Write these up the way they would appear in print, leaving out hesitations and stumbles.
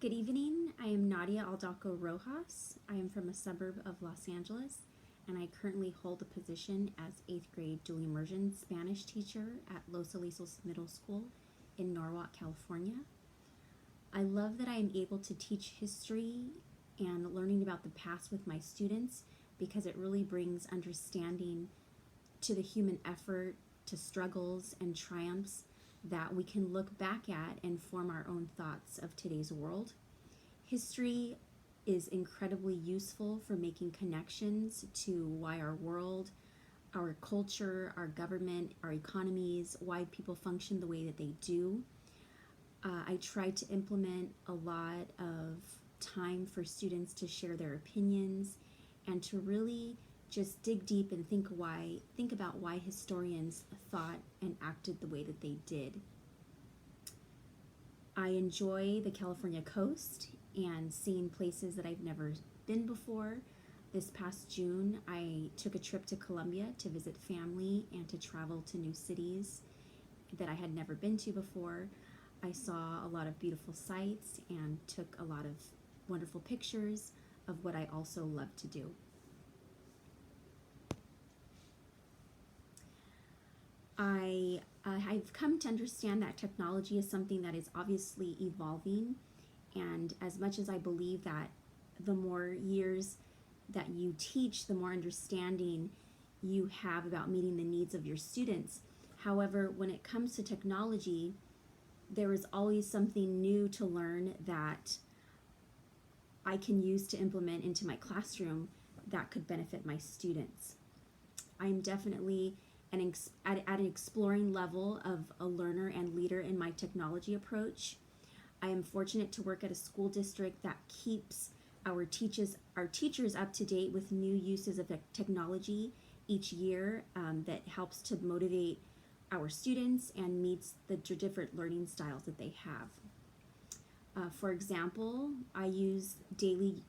Good evening. I am Nadia Aldaco Rojas. I am from a suburb of Los Angeles, and I currently hold a position as 8th grade dual immersion Spanish teacher at Los Alisos Middle School in Norwalk, California. I love that I am able to teach history and learning about the past with my students because it really brings understanding to the human effort, to struggles and triumphs that we can look back at and form our own thoughts of today's world. History is incredibly useful for making connections to why our world, our culture, our government, our economies, why people function the way that they do. I try to implement a lot of time for students to share their opinions and to really just dig deep and think about why historians thought and acted the way that they did. I enjoy the California coast and seeing places that I've never been before. This past June, I took a trip to Colombia to visit family and to travel to new cities that I had never been to before. I saw a lot of beautiful sights and took a lot of wonderful pictures of what I also love to do. I've come to understand that technology is something that is obviously evolving, and as much as I believe that the more years that you teach, the more understanding you have about meeting the needs of your students. However, when it comes to technology, there is always something new to learn that I can use to implement into my classroom that could benefit my students. I'm definitely at an exploring level of a learner and leader in my technology approach. I am fortunate to work at a school district that keeps our teachers up to date with new uses of technology each year that helps to motivate our students and meets the different learning styles that they have. For example, I use daily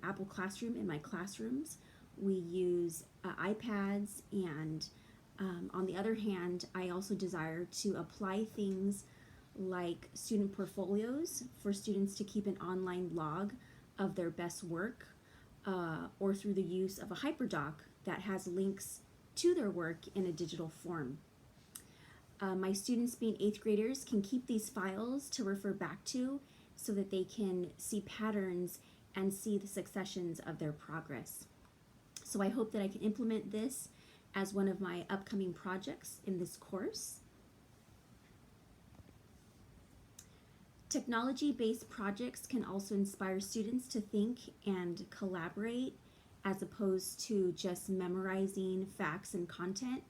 Apple Classroom in my classrooms. We use iPads, and on the other hand, I also desire to apply things like student portfolios for students to keep an online log of their best work, or through the use of a hyperdoc that has links to their work in a digital form. My students, being 8th graders, can keep these files to refer back to so that they can see patterns and see the successions of their progress. So I hope that I can implement this as one of my upcoming projects in this course. Technology-based projects can also inspire students to think and collaborate as opposed to just memorizing facts and content.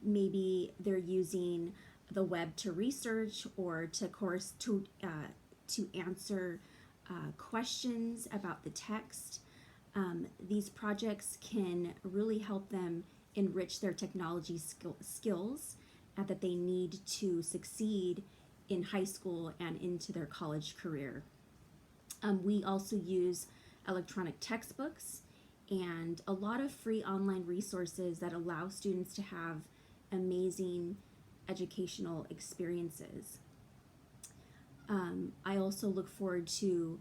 Maybe they're using the web to research or to answer questions about the text. These projects can really help them enrich their technology skills that they need to succeed in high school and into their college career. We also use electronic textbooks and a lot of free online resources that allow students to have amazing educational experiences. I also look forward to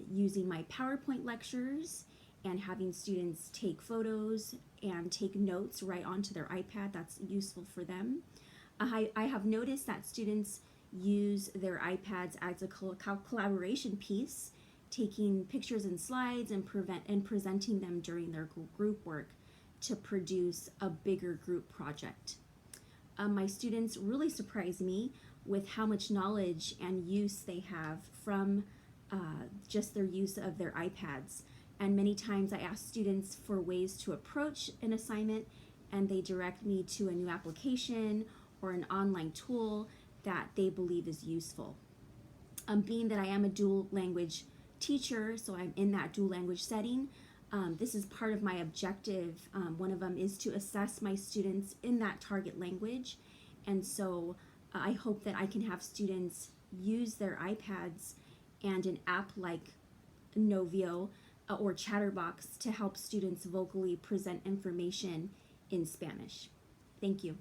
using my PowerPoint lectures and having students take photos and take notes right onto their iPad. That's useful for them. I have noticed that students use their iPads as a collaboration piece, taking pictures and slides and presenting them during their group work to produce a bigger group project. My students really surprise me with how much knowledge and use they have from just their use of their iPads. And many times I ask students for ways to approach an assignment, and they direct me to a new application or an online tool that they believe is useful. Being that I am a dual language teacher, so I'm in that dual language setting, this is part of my objective. One of them is to assess my students in that target language, and so I hope that I can have students use their iPads and an app like Knovio or Chatterbox to help students vocally present information in Spanish. Thank you.